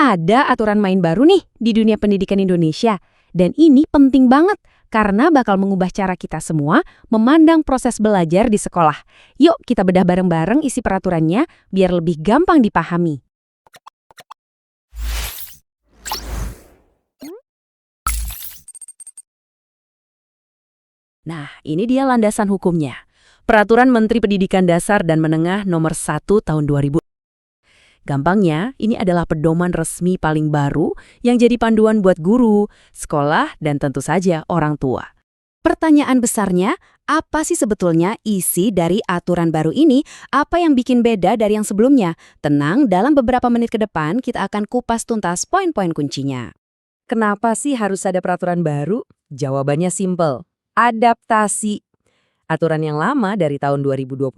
Ada aturan main baru nih di dunia pendidikan Indonesia. Dan ini penting banget karena bakal mengubah cara kita semua memandang proses belajar di sekolah. Yuk kita bedah bareng-bareng isi peraturannya biar lebih gampang dipahami. Nah, ini dia landasan hukumnya. Peraturan Menteri Pendidikan Dasar dan Menengah Nomor 1 Tahun 2000. Gampangnya, ini adalah pedoman resmi paling baru yang jadi panduan buat guru, sekolah, dan tentu saja orang tua. Pertanyaan besarnya, apa sih sebetulnya isi dari aturan baru ini? Apa yang bikin beda dari yang sebelumnya? Tenang, dalam beberapa menit ke depan kita akan kupas tuntas poin-poin kuncinya. Kenapa sih harus ada peraturan baru? Jawabannya simpel. Adaptasi. Aturan yang lama dari tahun 2022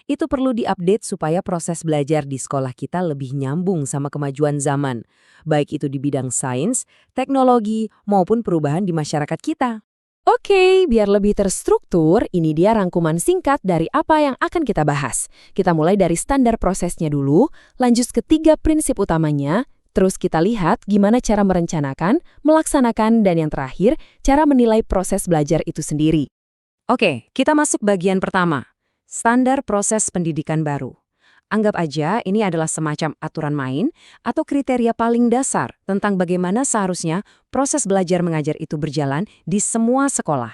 itu perlu diupdate supaya proses belajar di sekolah kita lebih nyambung sama kemajuan zaman, baik itu di bidang sains, teknologi, maupun perubahan di masyarakat kita. Oke, biar lebih terstruktur, ini dia rangkuman singkat dari apa yang akan kita bahas. Kita mulai dari standar prosesnya dulu, lanjut ke 3 prinsip utamanya, terus kita lihat gimana cara merencanakan, melaksanakan, dan yang terakhir, cara menilai proses belajar itu sendiri. Oke, kita masuk bagian pertama. Standar proses pendidikan baru. Anggap aja ini adalah semacam aturan main atau kriteria paling dasar tentang bagaimana seharusnya proses belajar mengajar itu berjalan di semua sekolah.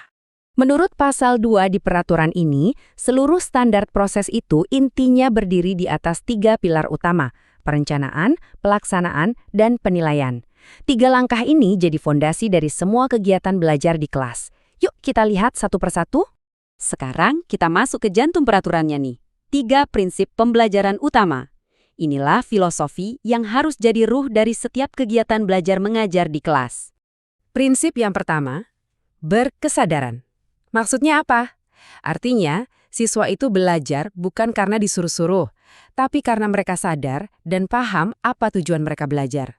Menurut pasal 2 di peraturan ini, seluruh standar proses itu intinya berdiri di atas 3 pilar utama, perencanaan, pelaksanaan, dan penilaian. 3 langkah ini jadi fondasi dari semua kegiatan belajar di kelas. Yuk kita lihat satu persatu. Sekarang kita masuk ke jantung peraturannya nih. 3 prinsip pembelajaran utama. Inilah filosofi yang harus jadi ruh dari setiap kegiatan belajar mengajar di kelas. Prinsip yang pertama, berkesadaran. Maksudnya apa? Artinya, siswa itu belajar bukan karena disuruh-suruh, tapi karena mereka sadar dan paham apa tujuan mereka belajar.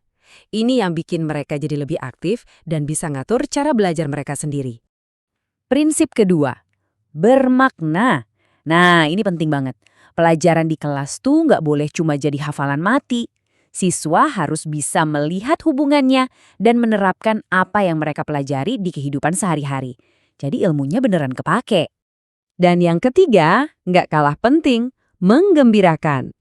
Ini yang bikin mereka jadi lebih aktif dan bisa ngatur cara belajar mereka sendiri. Prinsip kedua, bermakna. Nah, ini penting banget. Pelajaran di kelas tuh nggak boleh cuma jadi hafalan mati. Siswa harus bisa melihat hubungannya dan menerapkan apa yang mereka pelajari di kehidupan sehari-hari. Jadi ilmunya beneran kepake. Dan yang ketiga, nggak kalah penting, menggembirakan.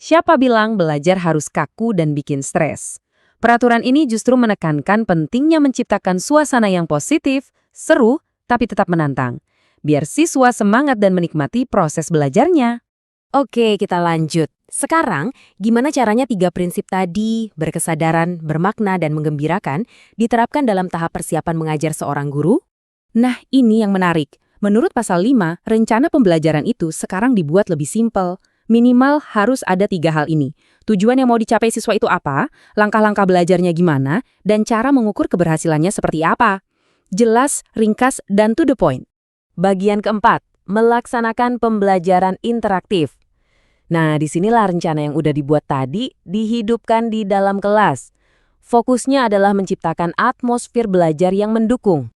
Siapa bilang belajar harus kaku dan bikin stres? Peraturan ini justru menekankan pentingnya menciptakan suasana yang positif, seru, tapi tetap menantang. Biar siswa semangat dan menikmati proses belajarnya. Oke, kita lanjut. Sekarang, gimana caranya 3 prinsip tadi, berkesadaran, bermakna, dan menggembirakan, diterapkan dalam tahap persiapan mengajar seorang guru? Nah, ini yang menarik. Menurut pasal 5, rencana pembelajaran itu sekarang dibuat lebih simpel. Minimal harus ada 3 hal ini. Tujuan yang mau dicapai siswa itu apa, langkah-langkah belajarnya gimana, dan cara mengukur keberhasilannya seperti apa. Jelas, ringkas, dan to the point. Bagian keempat, melaksanakan pembelajaran interaktif. Nah, disinilah rencana yang udah dibuat tadi dihidupkan di dalam kelas. Fokusnya adalah menciptakan atmosfer belajar yang mendukung.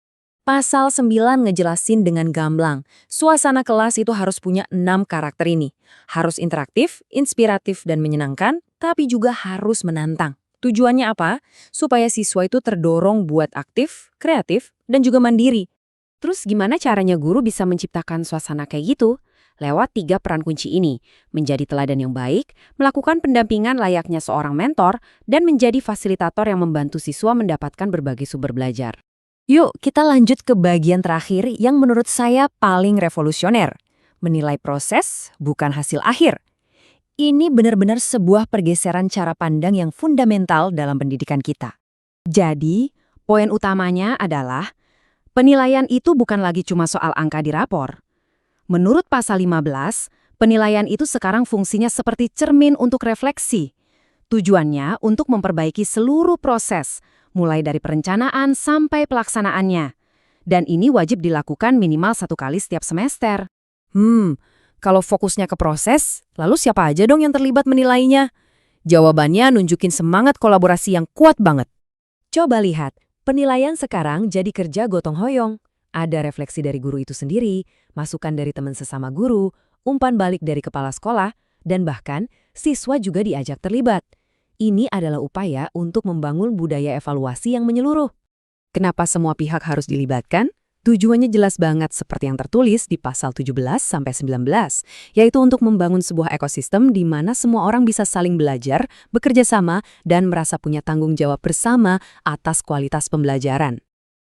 Pasal 9 ngejelasin dengan gamblang, suasana kelas itu harus punya 6 karakter ini. Harus interaktif, inspiratif, dan menyenangkan, tapi juga harus menantang. Tujuannya apa? Supaya siswa itu terdorong buat aktif, kreatif, dan juga mandiri. Terus gimana caranya guru bisa menciptakan suasana kayak gitu? Lewat 3 peran kunci ini, menjadi teladan yang baik, melakukan pendampingan layaknya seorang mentor, dan menjadi fasilitator yang membantu siswa mendapatkan berbagai sumber belajar. Yuk, kita lanjut ke bagian terakhir yang menurut saya paling revolusioner. Menilai proses, bukan hasil akhir. Ini benar-benar sebuah pergeseran cara pandang yang fundamental dalam pendidikan kita. Jadi, poin utamanya adalah penilaian itu bukan lagi cuma soal angka di rapor. Menurut pasal 15, penilaian itu sekarang fungsinya seperti cermin untuk refleksi. Tujuannya untuk memperbaiki seluruh proses, mulai dari perencanaan sampai pelaksanaannya. Dan ini wajib dilakukan minimal 1 kali setiap semester. Kalau fokusnya ke proses, lalu siapa aja dong yang terlibat menilainya? Jawabannya nunjukin semangat kolaborasi yang kuat banget. Coba lihat, penilaian sekarang jadi kerja gotong royong. Ada refleksi dari guru itu sendiri, masukan dari teman sesama guru, umpan balik dari kepala sekolah, dan bahkan siswa juga diajak terlibat. Ini adalah upaya untuk membangun budaya evaluasi yang menyeluruh. Kenapa semua pihak harus dilibatkan? Tujuannya jelas banget seperti yang tertulis di pasal 17-19, yaitu untuk membangun sebuah ekosistem di mana semua orang bisa saling belajar, bekerja sama, dan merasa punya tanggung jawab bersama atas kualitas pembelajaran.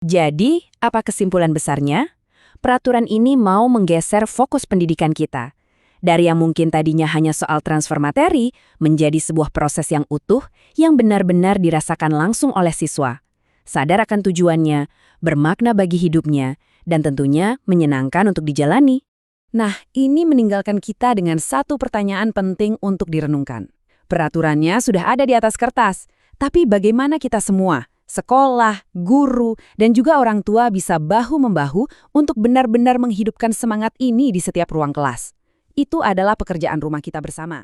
Jadi, apa kesimpulan besarnya? Peraturan ini mau menggeser fokus pendidikan kita. Dari yang mungkin tadinya hanya soal transfer materi, menjadi sebuah proses yang utuh yang benar-benar dirasakan langsung oleh siswa. Sadar akan tujuannya, bermakna bagi hidupnya, dan tentunya menyenangkan untuk dijalani. Nah, ini meninggalkan kita dengan satu pertanyaan penting untuk direnungkan. Peraturannya sudah ada di atas kertas, tapi bagaimana kita semua, sekolah, guru, dan juga orang tua bisa bahu-membahu untuk benar-benar menghidupkan semangat ini di setiap ruang kelas? Itu adalah pekerjaan rumah kita bersama.